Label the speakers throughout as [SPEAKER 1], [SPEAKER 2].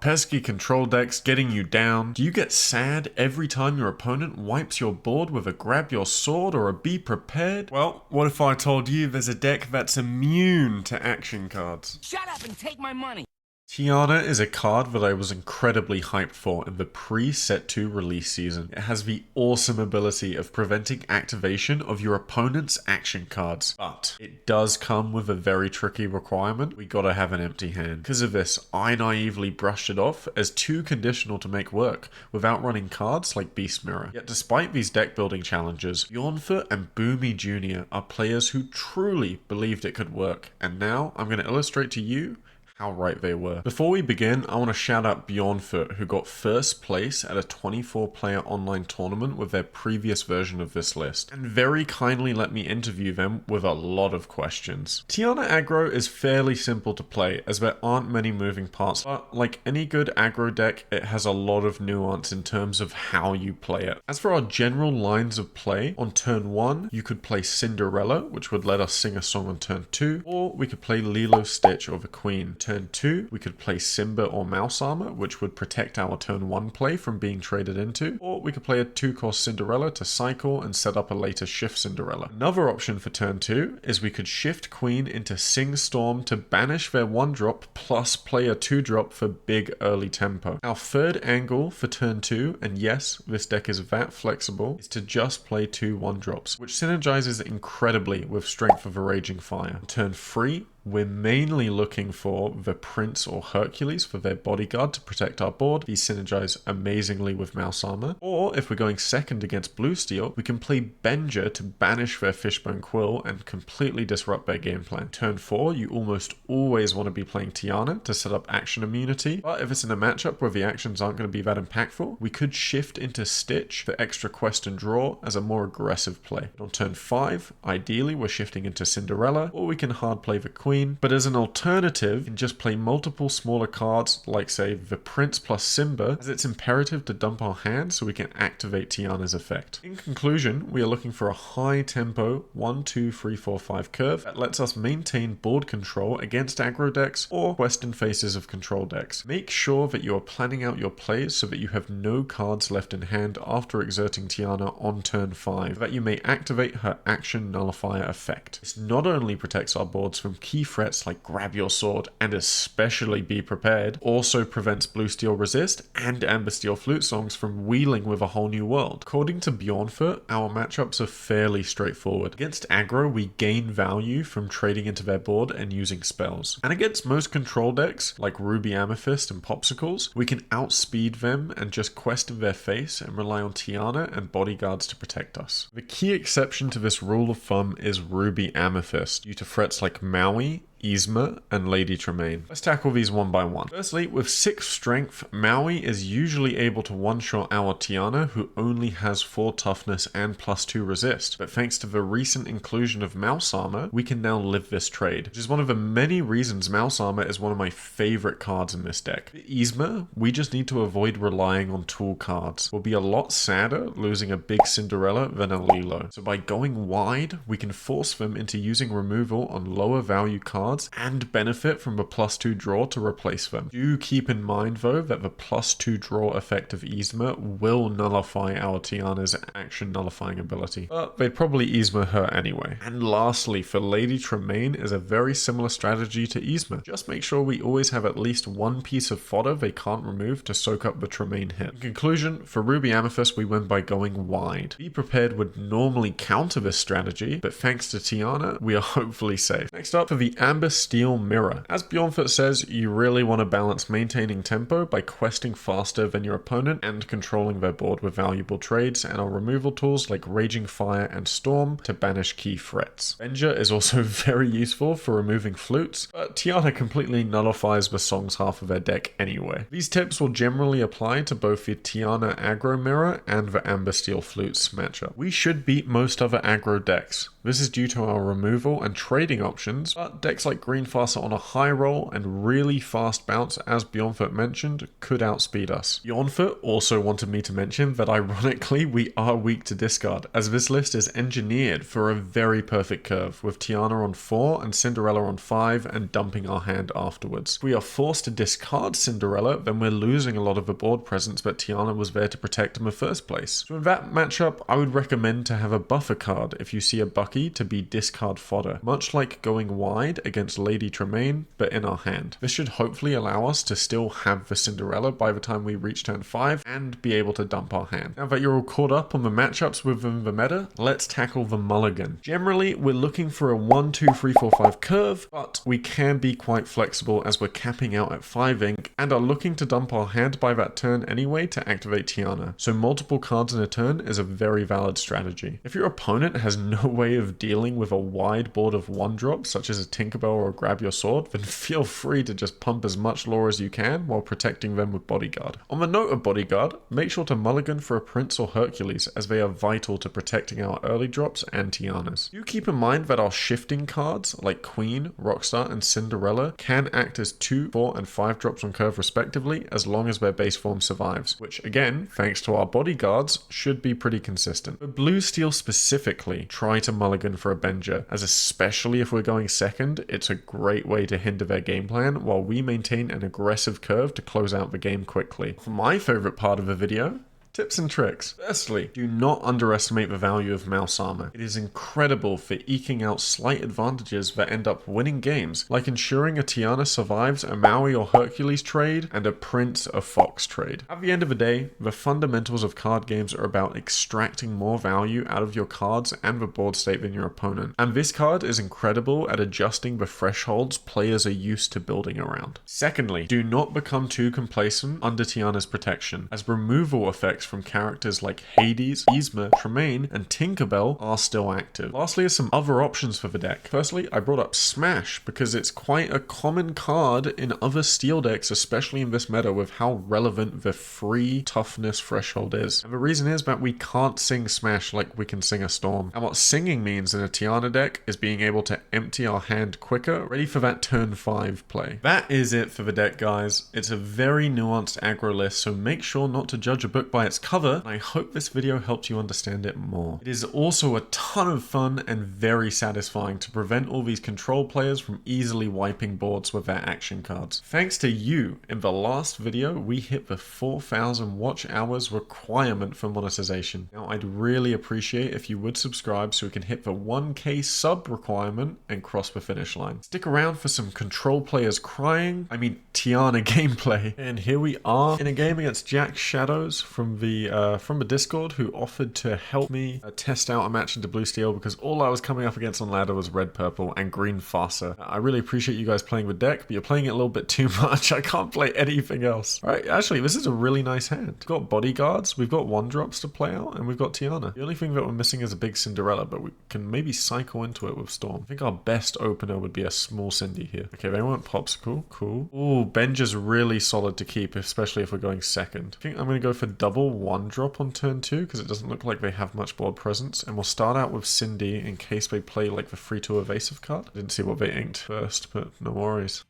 [SPEAKER 1] pesky control decks getting you down? Do you get sad every time your opponent wipes your board with a grab your sword or a be prepared? Well, what if I told you there's a deck that's immune to action cards?
[SPEAKER 2] Shut up and take my money!
[SPEAKER 1] Tiana is a card that I was incredibly hyped for in the pre-Set 2 release season. It has the awesome ability of preventing activation of your opponent's action cards, but it does come with a very tricky requirement. We gotta have an empty hand. Because of this, I naively brushed it off as too conditional to make work without running cards like Beast Mirror. Yet despite these deck building challenges, Bjornfot and Boomy Jr. are players who truly believed it could work, and now I'm going to illustrate to you how right they were. Before we begin, I want to shout out Bjornfot, who got first place at a 24-player online tournament with their previous version of this list, and very kindly let me interview them with a lot of questions. Tiana aggro is fairly simple to play, as there aren't many moving parts, but like any good aggro deck, it has a lot of nuance in terms of how you play it. As for our general lines of play, on turn 1, you could play Cinderella, which would let us sing a song on turn 2, or we could play Lilo, Stitch, or the Queen. Turn 2, we could play Simba or Mouse Armor, which would protect our turn 1 play from being traded into, or we could play a 2-cost Cinderella to cycle and set up a later Shift Cinderella. Another option for turn 2 is we could Shift Queen into Sing Storm to banish their 1-drop plus play a 2-drop for big early tempo. Our third angle for turn 2, and yes, this deck is that flexible, is to just play 2 1-drops, which synergizes incredibly with Strength of a Raging Fire. Turn 3, we're mainly looking for the Prince or Hercules for their bodyguard to protect our board. These synergize amazingly with Mouse Armor. Or if we're going second against Blue Steel, we can play Benja to banish their Fishbone Quill and completely disrupt their game plan. Turn 4, you almost always want to be playing Tiana to set up action immunity. But if it's in a matchup where the actions aren't going to be that impactful, we could shift into Stitch for extra quest and draw as a more aggressive play. On turn 5, ideally we're shifting into Cinderella, or we can hard play the Queen. But as an alternative, you can just play multiple smaller cards like say the Prince plus Simba, as it's imperative to dump our hand so we can activate Tiana's effect. In conclusion, we are looking for a high tempo 1, 2, 3, 4, 5 curve that lets us maintain board control against aggro decks or Western faces of control decks. Make sure that you are planning out your plays so that you have no cards left in hand after exerting Tiana on turn 5, so that you may activate her action nullifier effect. This not only protects our boards from key threats like grab your sword and especially be prepared, also prevents Blue Steel Resist and Amber Steel Flute Songs from wheeling with a whole new world. According to Bjornfot, our matchups are fairly straightforward. Against aggro, we gain value from trading into their board and using spells. And against most control decks, like Ruby Amethyst and Popsicles, we can outspeed them and just quest in their face and rely on Tiana and bodyguards to protect us. The key exception to this rule of thumb is Ruby Amethyst, due to threats like Maui, Yzma, and Lady Tremaine. Let's tackle these one by one. Firstly, with 6 strength, Maui is usually able to one-shot our Tiana, who only has 4 toughness and +2 resist, but thanks to the recent inclusion of Mouse Armor, we can now live this trade, which is one of the many reasons Mouse Armor is one of my favorite cards in this deck. For Yzma, we just need to avoid relying on tool cards. We'll be a lot sadder losing a big Cinderella than a Lilo, so by going wide, we can force them into using removal on lower value cards and benefit from the +2 draw to replace them. Do keep in mind though that the +2 draw effect of Yzma will nullify our Tiana's action nullifying ability, but they'd probably Yzma her anyway. And lastly, for Lady Tremaine is a very similar strategy to Yzma. Just make sure we always have at least one piece of fodder they can't remove to soak up the Tremaine hit. In conclusion, for Ruby Amethyst we win by going wide. Be Prepared would normally counter this strategy, but thanks to Tiana, we are hopefully safe. Next up, for the Amber Steel Mirror. As Bjornfot says, you really want to balance maintaining tempo by questing faster than your opponent and controlling their board with valuable trades and our removal tools like Raging Fire and Storm to banish key threats. Benja is also very useful for removing flutes, but Tiana completely nullifies the song's half of their deck anyway. These tips will generally apply to both the Tiana aggro mirror and the Amber Steel Flutes matchup. We should beat most other aggro decks. This is due to our removal and trading options, but decks like Greenfasa on a high roll and really fast bounce, as Bjornfot mentioned, could outspeed us. Bjornfot also wanted me to mention that ironically we are weak to discard, as this list is engineered for a very perfect curve, with Tiana on 4 and Cinderella on 5 and dumping our hand afterwards. If we are forced to discard Cinderella, then we're losing a lot of the board presence that Tiana was there to protect in the first place. So in that matchup, I would recommend to have a buffer card if you see a Bucky to be discard fodder, much like going wide against Lady Tremaine, but in our hand. This should hopefully allow us to still have the Cinderella by the time we reach turn 5 and be able to dump our hand. Now that you're all caught up on the matchups within the meta, let's tackle the Mulligan. Generally, we're looking for a 1, 2, 3, 4, 5 curve, but we can be quite flexible as we're capping out at 5 ink and are looking to dump our hand by that turn anyway to activate Tiana. So multiple cards in a turn is a very valid strategy. If your opponent has no way of dealing with a wide board of 1-drops, such as a Tinkerbell or Grab Your Sword, then feel free to just pump as much lore as you can while protecting them with Bodyguard. On the note of Bodyguard, make sure to mulligan for a Prince or Hercules, as they are vital to protecting our early drops and Tianas. Do keep in mind that our shifting cards, like Queen, Rockstar, and Cinderella, can act as 2, 4, and 5 drops on curve respectively, as long as their base form survives, which again, thanks to our Bodyguards, should be pretty consistent. For Blue Steel specifically, try to mulligan for a Benja, as especially if we're going second, it's a great way to hinder their game plan while we maintain an aggressive curve to close out the game quickly. For my favorite part of the video, tips and tricks. Firstly, do not underestimate the value of mouse armor. It is incredible for eking out slight advantages that end up winning games, like ensuring a Tiana survives a Maui or Hercules trade and a Prince or Fox trade. At the end of the day, the fundamentals of card games are about extracting more value out of your cards and the board state than your opponent, and this card is incredible at adjusting the thresholds players are used to building around. Secondly, do not become too complacent under Tiana's protection, as removal effects from characters like Hades, Yzma, Tremaine, and Tinkerbell are still active. Lastly are some other options for the deck. Firstly, I brought up Smash because it's quite a common card in other steel decks, especially in this meta with how relevant the free toughness threshold is. And the reason is that we can't sing Smash like we can sing a Storm. And what singing means in a Tiana deck is being able to empty our hand quicker, ready for that turn 5 play. That is it for the deck, guys. It's a very nuanced aggro list, so make sure not to judge a book by its cover, and I hope this video helped you understand it more. It is also a ton of fun and very satisfying to prevent all these control players from easily wiping boards with their action cards. Thanks to you, in the last video we hit the 4,000 watch hours requirement for monetization. Now I'd really appreciate if you would subscribe so we can hit the 1k sub requirement and cross the finish line. Stick around for some control players crying, Tiana gameplay. And here we are in a game against Jack Shadows from the Discord, who offered to help me test out a match into Blue Steel because all I was coming up against on ladder was Red Purple and Greenfasa. I really appreciate you guys playing with deck, but you're playing it a little bit too much. I can't play anything else. Alright, actually this is a really nice hand. We've got Bodyguards, we've got 1-drops to play out, and we've got Tiana. The only thing that we're missing is a big Cinderella, but we can maybe cycle into it with Storm. I think our best opener would be a small Cindy here. Okay, they want Popsicle. Cool. Ooh, Benja's really solid to keep, especially if we're going second. I think I'm going to go for double 1-drop on turn 2 because it doesn't look like they have much board presence, and we'll start out with Cindy in case they play like the 3-2 evasive card. I didn't see what they inked first, but no worries.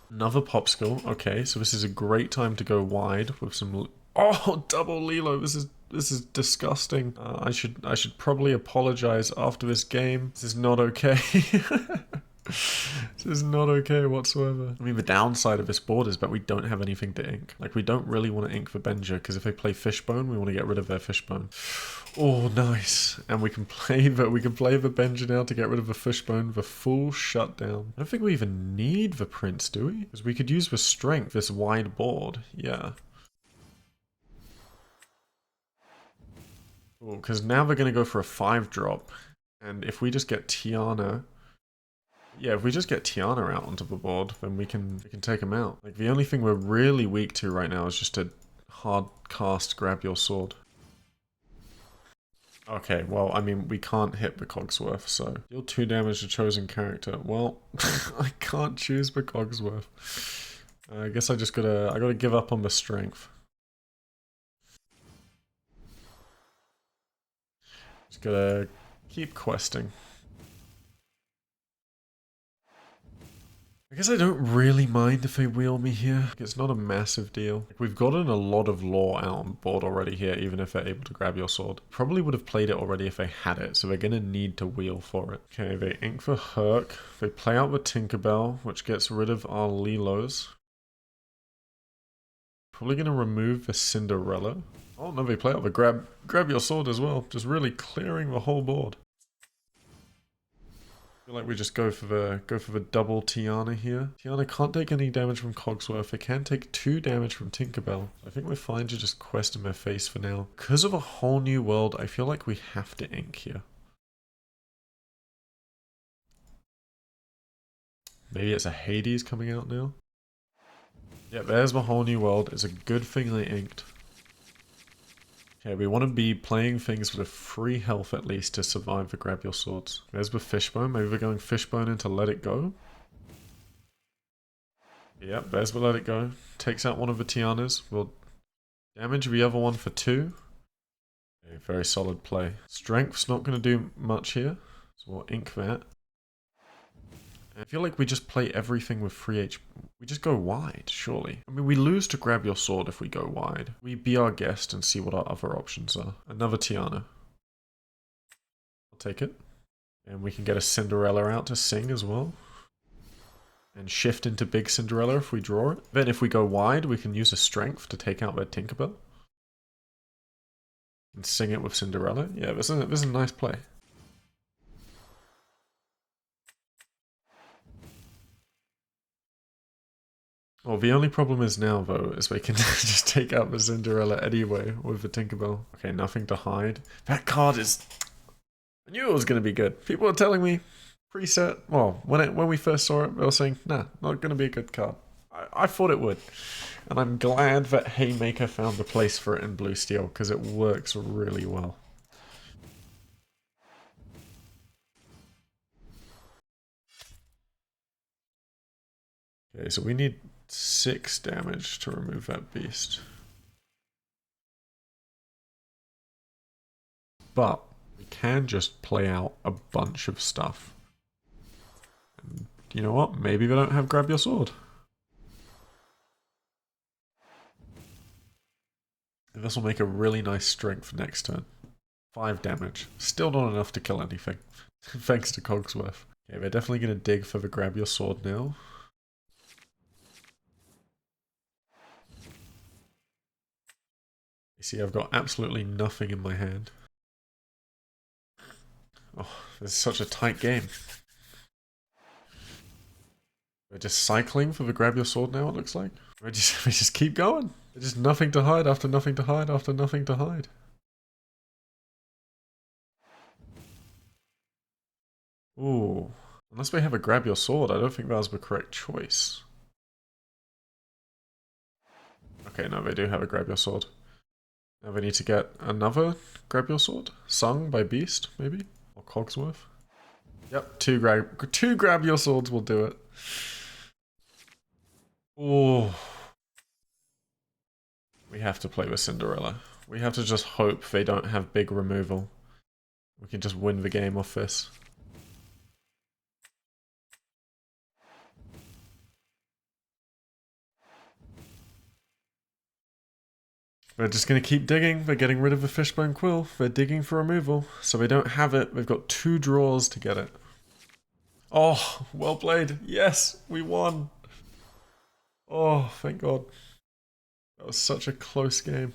[SPEAKER 1] Another Popsicle. Okay, so this is a great time to go wide with some... Oh, double Lilo. This is disgusting. I should probably apologize after this game. This is not okay. This is not okay whatsoever. The downside of this board is that we don't have anything to ink. Like, we don't really want to ink for Benja, because if they play Fishbone, we want to get rid of their Fishbone. Oh, nice. And we can play the Benja now to get rid of the Fishbone, the full shutdown. I don't think we even need the Prince, do we? Because we could use the strength, this wide board. Yeah. Because now they're going to go for a 5-drop. And if we just get Tiana... Yeah, if we just get Tiana out onto the board, then we can take him out. Like, the only thing we're really weak to right now is just a hard cast Grab Your Sword. Okay, well, we can't hit the Cogsworth, so... Deal 2 damage to chosen character. Well, I can't choose the Cogsworth. I guess I gotta give up on the strength. Just gotta keep questing. I guess I don't really mind if they wheel me here. It's not a massive deal. We've gotten a lot of lore out on board already here, even if they're able to grab your sword. Probably would have played it already if they had it, so they're going to need to wheel for it. Okay, they ink for Herc. They play out the Tinkerbell, which gets rid of our Lilos. Probably going to remove the Cinderella. Oh no, they play out the grab your sword as well. Just really clearing the whole board. I feel like we just go for the double Tiana here. Tiana can't take any damage from Cogsworth. They can take 2 damage from Tinkerbell. I think we're fine to just quest in their face for now. Because of a whole new world, I feel like we have to ink here. Maybe it's a Hades coming out now. Yeah, there's the whole new world. It's a good thing they inked. Okay, we want to be playing things with a free health at least to survive the grab your swords. There's the Fishbone. Maybe we're going Fishbone into Let It Go. Yep, there's the Let It Go. Takes out one of the Tianas. We'll damage the other one for 2. Okay, very solid play. Strength's not going to do much here, so we'll ink that. I feel like we just play everything with free HP. We just go wide, surely. I mean, we lose to grab your sword if we go wide. We be our guest and see what our other options are. Another Tiana. I'll take it. And we can get a Cinderella out to sing as well. And shift into Big Cinderella if we draw it. Then if we go wide, we can use a Strength to take out their Tinkerbell. And sing it with Cinderella. Yeah, this is a nice play. Well, the only problem is now, though, is we can just take out the Cinderella anyway with the Tinkerbell. Okay, nothing to hide. That card is... I knew it was going to be good. People were telling me, preset... Well, when we first saw it, they were saying, nah, not going to be a good card. I thought it would. And I'm glad that Haymaker found a place for it in Blue Steel, because it works really well. Okay, so we need 6 damage to remove that beast. But we can just play out a bunch of stuff. And you know what? Maybe they don't have grab your sword. And this will make a really nice strength next turn. 5 damage. Still not enough to kill anything. Thanks to Cogsworth. Okay, they're definitely going to dig for the grab your sword now. You see, I've got absolutely nothing in my hand. Oh, this is such a tight game. We're just cycling for the grab your sword now, it looks like. We just keep going. There's just nothing to hide after nothing to hide after nothing to hide. Ooh. Unless we have a grab your sword, I don't think that was the correct choice. Okay, no, they do have a grab your sword. Now we need to get another grab your sword. Sung by Beast, maybe? Or Cogsworth. Yep, two grab your swords will do it. Oh. We have to play with Cinderella. We have to just hope they don't have big removal. We can just win the game off this. They're just going to keep digging. They're getting rid of the Fishbone Quill. They're digging for removal. So they don't have it. They've got 2 draws to get it. Oh, well played. Yes, we won. Oh, thank God. That was such a close game.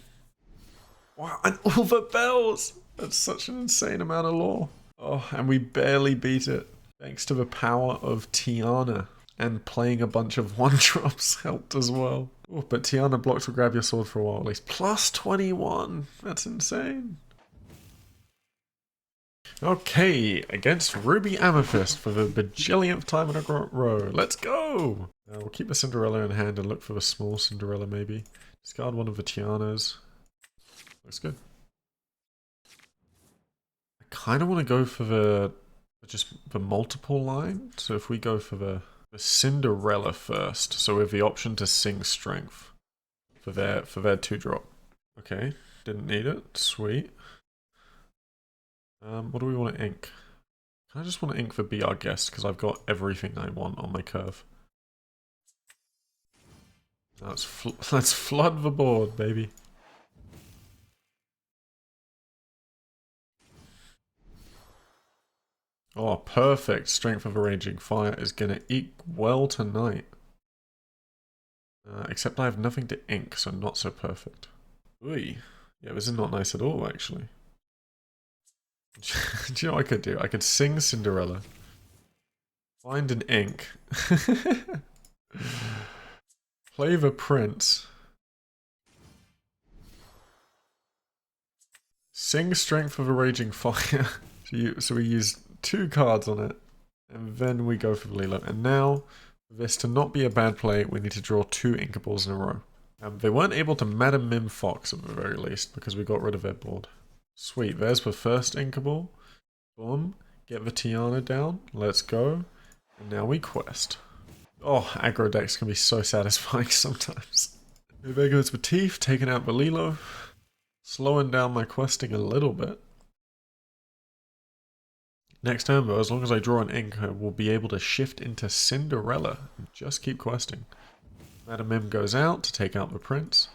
[SPEAKER 1] Wow, and all the bells! That's such an insane amount of lore. Oh, and we barely beat it. Thanks to the power of Tiana. And playing a bunch of 1-drops helped as well. Oh, but Tiana blocked will grab your sword for a while at least. Plus 21! That's insane. Okay, against Ruby Amethyst for the bajillionth time in a row. Let's go! We'll keep the Cinderella in hand and look for the small Cinderella maybe. Discard one of the Tianas. Looks good. I kind of want to go for the multiple line. So if we go for the Cinderella first, so we have the option to sing Strength for their 2-drop. Okay, didn't need it. Sweet. What do we want to ink? I just want to ink for Be Our Guest because I've got everything I want on my curve. Let's flood the board, baby. Oh, perfect. Strength of a Raging Fire is gonna eke well tonight. Except I have nothing to ink, so not so perfect. Ooh. Yeah, this is not nice at all, actually. Do you know what I could do? I could sing Cinderella. Find an ink. Play the Prince. Sing Strength of a Raging Fire. So we use 2 cards on it. And then we go for the Lilo. And now, for this to not be a bad play, we need to draw 2 Inkables in a row. They weren't able to Madam Mim Fox at the very least, because we got rid of their board. Sweet, there's the first Inkable. Boom. Get the Tiana down. Let's go. And now we quest. Oh, aggro decks can be so satisfying sometimes. There goes the Teeth, taking out the Lilo. Slowing down my questing a little bit. Next turn though, as long as I draw an ink, I will be able to shift into Cinderella and just keep questing. Madam Mim goes out to take out the Prince.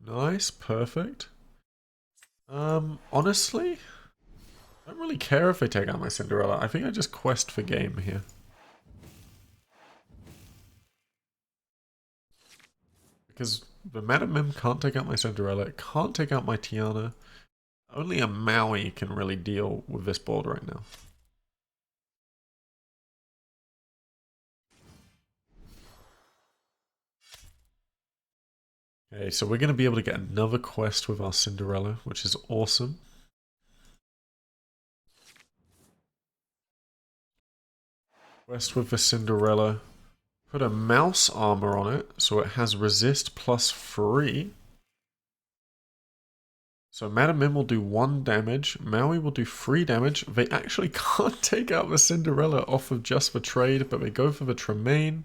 [SPEAKER 1] Nice, perfect. Honestly, I don't really care if they take out my Cinderella. I think I just quest for game here. Because the Madam Mim can't take out my Cinderella, it can't take out my Tiana. Only a Maui can really deal with this board right now. Okay, so we're going to be able to get another quest with our Cinderella, which is awesome. Quest with the Cinderella. Put a mouse armor on it, so it has resist +3. So Madam Mim will do 1 damage, Maui will do 3 damage. They actually can't take out the Cinderella off of just the trade, but they go for the Tremaine.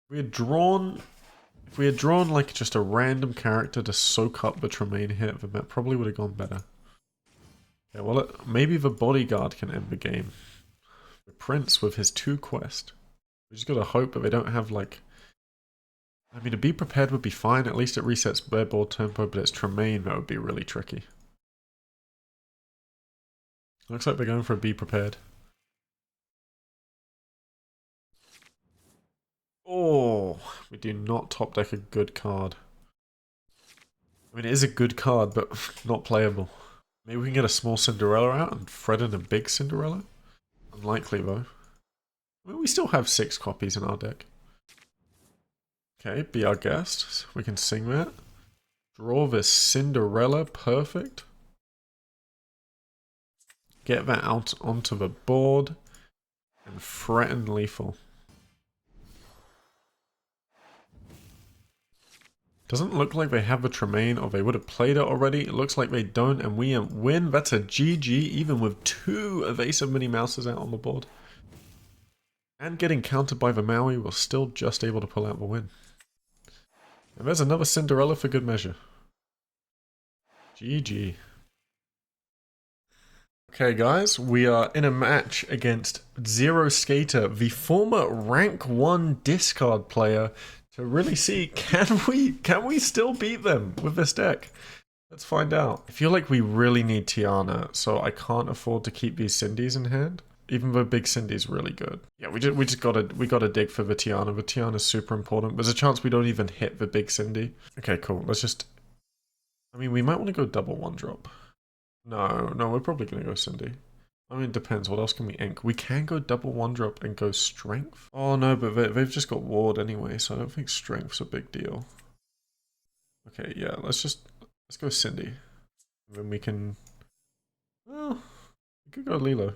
[SPEAKER 1] If we had drawn like just a random character to soak up the Tremaine hit, then that probably would have gone better. Okay, well, maybe the Bodyguard can end the game. The Prince with his 2 quest. We just gotta hope that they don't have like... I mean, to be prepared would be fine. At least it resets their board tempo, but it's Tremaine that would be really tricky. Looks like they're going for a be prepared. Oh, we do not top deck a good card. I mean, it is a good card, but not playable. Maybe we can get a small Cinderella out and thread in a big Cinderella? Unlikely, though. I mean, we still have 6 copies in our deck. Okay, be our guest. We can sing that. Draw this Cinderella. Perfect. Get that out onto the board. And threaten lethal. Doesn't look like they have the Tremaine, or they would have played it already. It looks like they don't, and we win. That's a GG, even with 2 evasive Minnie Mouses out on the board. And getting countered by the Maui, we're still just able to pull out the win. And there's another Cinderella for good measure. GG. Okay guys, we are in a match against Zero Skater, the former rank 1 discard player, to really see can we still beat them with this deck. Let's find out. I feel like we really need Tiana, so I can't afford to keep these Cindy's in hand. Even though Big Cindy's really good. Yeah, we gotta dig for the Tiana. The Tiana's super important. There's a chance we don't even hit the Big Cindy. Okay, cool. Let's just... I mean, we might want to go double 1-drop. No, we're probably gonna go Cindy. I mean, it depends. What else can we ink? We can go double 1-drop and go Strength. Oh no, but they've just got Ward anyway, so I don't think Strength's a big deal. Okay, yeah, let's go Cindy. And then we can... Well, we could go Lilo.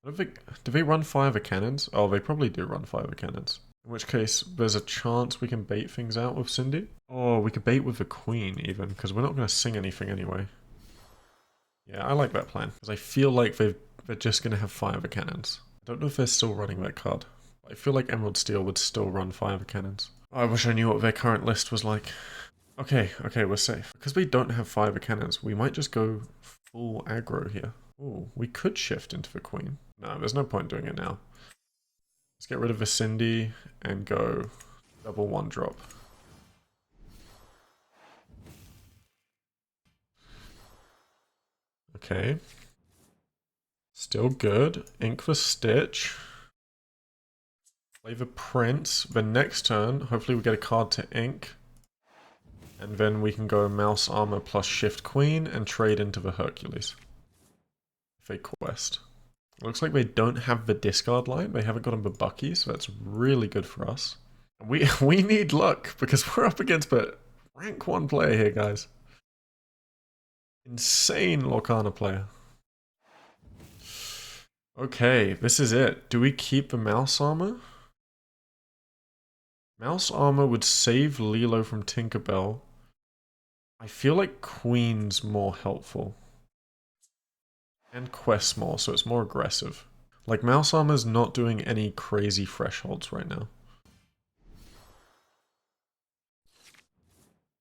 [SPEAKER 1] I don't think... Do they run 5 cannons? Oh, they probably do run 5 cannons. In which case, there's a chance we can bait things out with Cindy. Oh, we could bait with the Queen even, because we're not going to sing anything anyway. Yeah, I like that plan, because I feel like they're just going to have 5 cannons. I don't know if they're still running that card. I feel like Emerald Steel would still run 5 cannons. I wish I knew what their current list was like. Okay, we're safe. Because we don't have fiber cannons, we might just go full aggro here. Ooh, we could shift into the queen. No, there's no point doing it now. Let's get rid of Vicindy and go double one drop. Okay. Still good. Ink for Stitch. Play the Prince. The next turn, hopefully we get a card to ink. And then we can go Mouse Armor plus Shift Queen and trade into the Hercules. If they quest. Looks like they don't have the discard line. They haven't gotten the Bucky, so that's really good for us. We need luck because we're up against a rank 1 player here, guys. Insane Lorcana player. Okay, this is it. Do we keep the Mouse Armor? Mouse Armor would save Lilo from Tinkerbell. I feel like Queen's more helpful. And Quest more, so it's more aggressive. Like, Mouse Armor's not doing any crazy thresholds right now.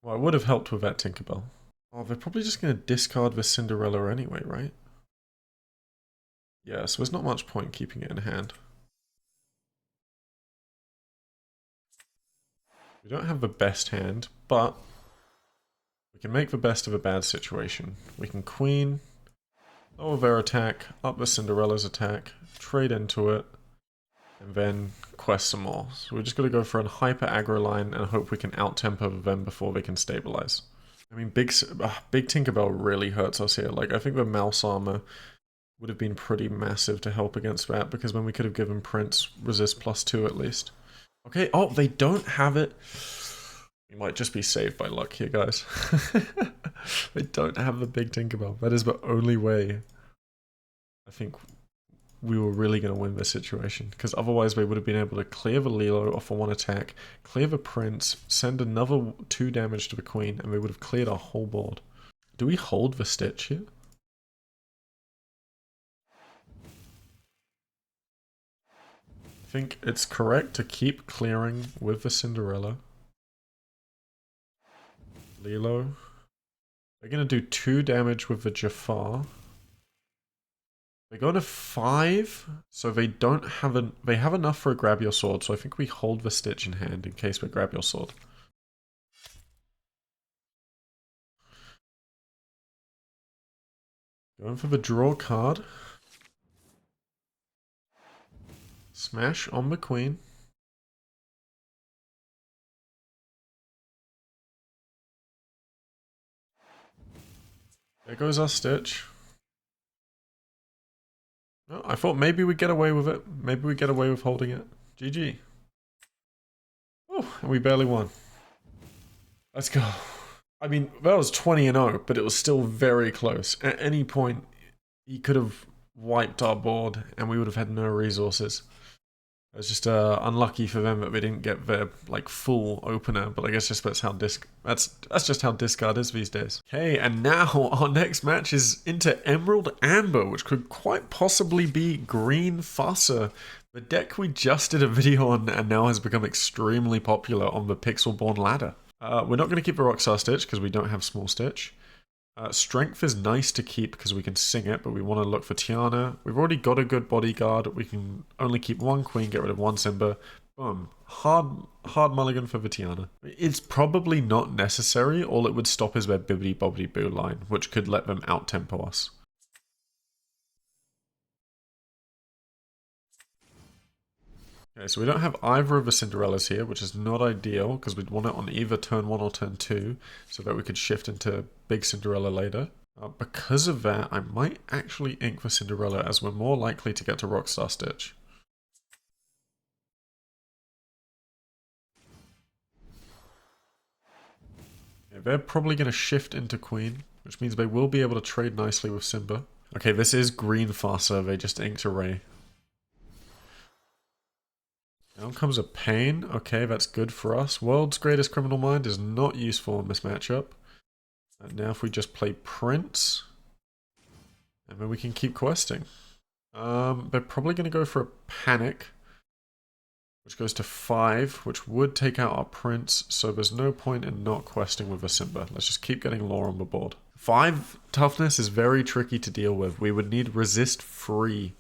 [SPEAKER 1] Well, it would have helped with that Tinkerbell. Oh, they're probably just going to discard the Cinderella anyway, right? Yeah, so there's not much point keeping it in hand. We don't have the best hand, but we can make the best of a bad situation. We can Queen, lower their attack, up the Cinderella's attack, trade into it, and then quest some more. So we just got to go for a hyper aggro line and hope we can out-tempo them before they can stabilize. I mean, big Tinkerbell really hurts us here. Like, I think the Mouse Armor would have been pretty massive to help against that, because then we could have given Prince resist +2 at least. Okay, oh, they don't have it. We might just be saved by luck here, guys. They don't have the big Tinkerbell. That is the only way I think we were really going to win this situation, because otherwise they would have been able to clear the Lilo off for one attack, clear the Prince, send another 2 damage to the Queen, and they would have cleared our whole board. Do we hold the Stitch here? I think it's correct to keep clearing with the Cinderella. Lilo. They're going to do 2 damage with the Jafar. They go to 5, so they don't have they have enough for a grab your sword, so I think we hold the Stitch in hand in case we grab your sword. Going for the draw card. Smash on the Queen. There goes our Stitch. Oh, I thought maybe we'd get away with it. Maybe we get away with holding it. GG. Oh, and we barely won. Let's go. I mean, that was 20-0, but it was still very close. At any point, he could have wiped our board, and we would have had no resources. It was just unlucky for them that they didn't get their full opener, but I guess that's how that's just how discard is these days. Okay, and now our next match is into Emerald Amber, which could quite possibly be Greenfasa, the deck we just did a video on and now has become extremely popular on the Pixelborn ladder. We're not going to keep the Rockstar Stitch because we don't have Small Stitch. Strength is nice to keep because we can sing it, but we want to look for Tiana. We've already got a good bodyguard. We can only keep 1 Queen, get rid of 1 Simba. Boom. Hard mulligan for the Tiana. It's probably not necessary. All it would stop is their bibbidi bobbidi boo line, which could let them out-tempo us. Okay, so we don't have either of the Cinderellas here, which is not ideal, because we'd want it on either turn 1 or turn 2, so that we could shift into Big Cinderella later. Because of that, I might actually ink the Cinderella, as we're more likely to get to Rockstar Stitch. Okay, they're probably going to shift into Queen, which means they will be able to trade nicely with Simba. Okay, this is Greenfasa, they just inked a Ray. Down comes a Pain. Okay, that's good for us. World's Greatest Criminal Mind is not useful in this matchup. And now if we just play Prince, and then we can keep questing. They're probably going to go for a Panic. which goes to 5, which would take out our prince, so there's no point in not questing with a Simba. Let's just keep getting lore on the board. 5 toughness is very tricky to deal with. We would need resist free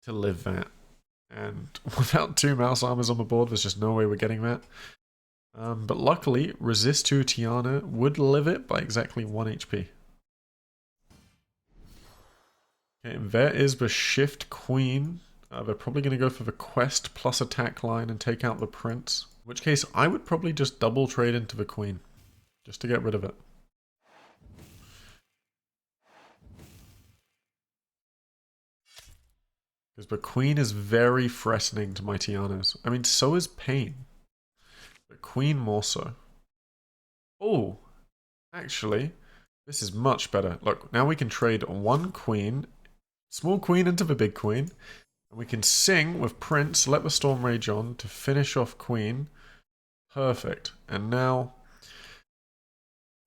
[SPEAKER 1] to live that. And without 2 mouse armors on the board, there's just no way we're getting that. But luckily, resist to Tiana would live it by exactly 1 HP. Okay, and there is the shift queen. They're probably going to go for the quest plus attack line and take out the prince. In which case, I would probably just double trade into the queen. Just to get rid of it. Because the queen is very threatening to my Tianas. I mean, so is pain. But queen more so. Oh, actually, this is much better. Look, now we can trade 1 queen, small queen into the big queen. And we can sing with Prince, let the storm rage on to finish off Queen. Perfect. And now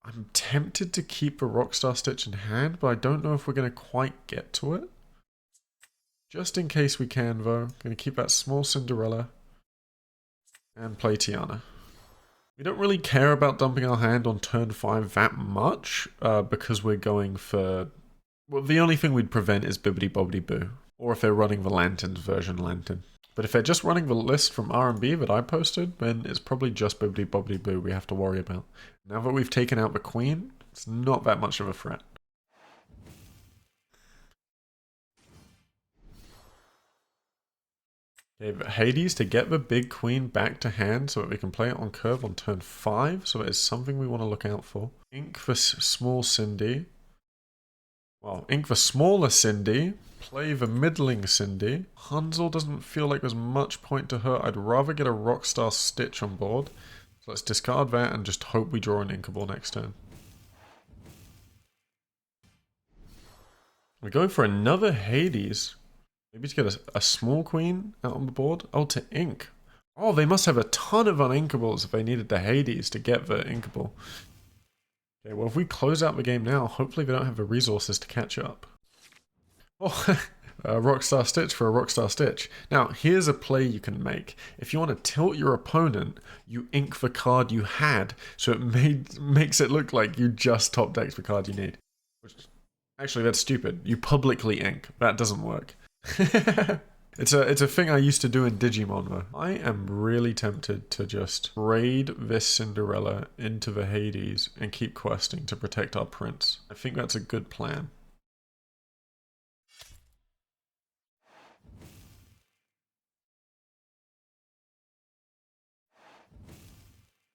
[SPEAKER 1] I'm tempted to keep the Rockstar Stitch in hand, but I don't know if we're going to quite get to it. Just in case we can, though, going to keep that small Cinderella and play Tiana. We don't really care about dumping our hand on turn 5 that much, because we're going for... Well, the only thing we'd prevent is Bibbidi Bobbidi Boo. Or if they're running the Lanterns version Lantern. But if they're just running the list from R&B that I posted, then it's probably just Bibbidi Bobbidi Boo we have to worry about. Now that we've taken out the Queen, it's not that much of a threat. Okay, but Hades to get the big Queen back to hand so that we can play it on curve on turn 5. So it is something we want to look out for. Ink for small Cindy. Well, ink the smaller Cindy. Play the middling Cindy. Hansel doesn't feel like there's much point to her. I'd rather get a Rockstar Stitch on board. So let's discard that and just hope we draw an Inkable next turn. We're going for another Hades. Maybe to get a small queen out on the board. Oh, to ink. Oh, they must have a ton of uninkables if they needed the Hades to get the Inkable. Okay, well if we close out the game now, hopefully they don't have the resources to catch up. Oh, a Rockstar Stitch for a Rockstar Stitch. Now, here's a play you can make. If you want to tilt your opponent, you ink the card you had, so it makes it look like you just top decked the card you need. Which, actually, that's stupid. You publicly ink. That doesn't work. It's a thing I used to do in Digimon, though. I am really tempted to just raid this Cinderella into the Hades and keep questing to protect our prince. I think that's a good plan.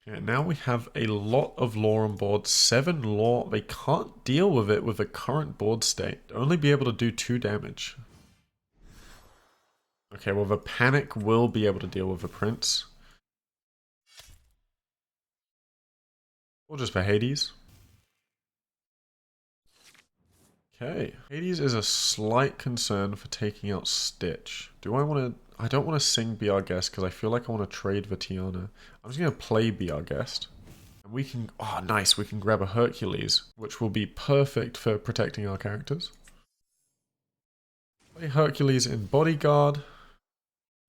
[SPEAKER 1] Okay, now we have a lot of lore on board. 7 lore. They can't deal with it with the current board state. They'll only be able to do 2 damage. Okay, well the panic will be able to deal with the prince. Or just for Hades. Okay, Hades is a slight concern for taking out Stitch. Do I want to... I don't want to sing Be Our Guest because I feel like I want to trade the Tiana. I'm just going to play Be Our Guest. And we can... Oh, nice. We can grab a Hercules, which will be perfect for protecting our characters. Play Hercules in Bodyguard,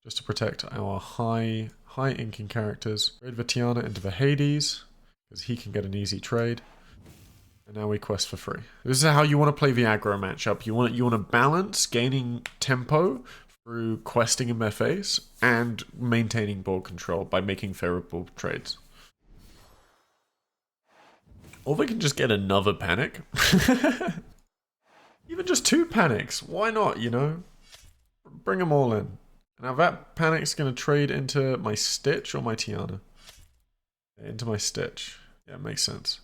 [SPEAKER 1] just to protect our high inking characters. Trade the Tiana into the Hades, because he can get an easy trade. And now we quest for free. This is how you want to play the aggro matchup. You want to balance gaining tempo through questing in their face and maintaining board control by making favorable trades. Or they can just get another panic. Even just 2 panics. Why not, you know? Bring them all in. Now that panic's going to trade into my Stitch or my Tiana. Into my Stitch. Yeah, it makes sense.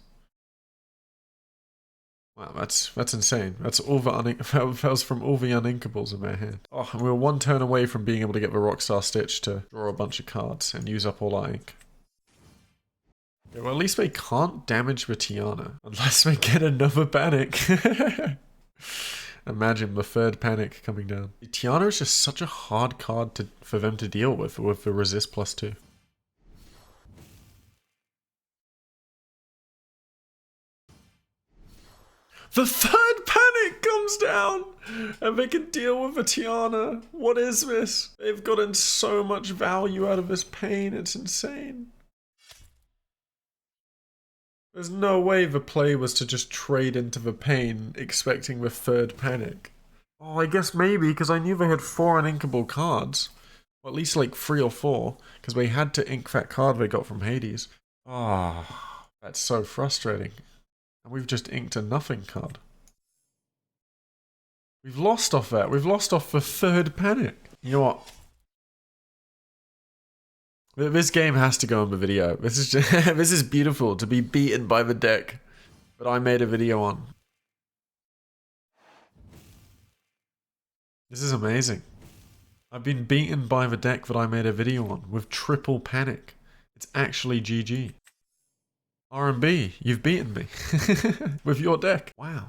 [SPEAKER 1] Wow, that's insane. That's all the that was from all the uninkables in their hand. Oh, and we were 1 turn away from being able to get the Rockstar Stitch to draw a bunch of cards and use up all our ink. Okay, well, at least they can't damage the Tiana unless they get another panic. Imagine the 3rd panic coming down. The Tiana is just such a hard card for them to deal with the resist +2. The third panic comes down and they can deal with the Tiana. What is this? They've gotten so much value out of this pain. It's insane. There's no way the play was to just trade into the pain expecting the third panic. Oh, I guess maybe because I knew they had 4 uninkable cards. Or at least like 3 or 4. Because they had to ink that card they got from Hades. Ah, that's so frustrating. And we've just inked a nothing card. We've lost off that. We've lost off the third panic. You know what? This game has to go on the video. This is just, this is beautiful to be beaten by the deck that I made a video on. This is amazing. I've been beaten by the deck that I made a video on with triple panic. It's actually GG. R&B, you've beaten me with your deck. Wow.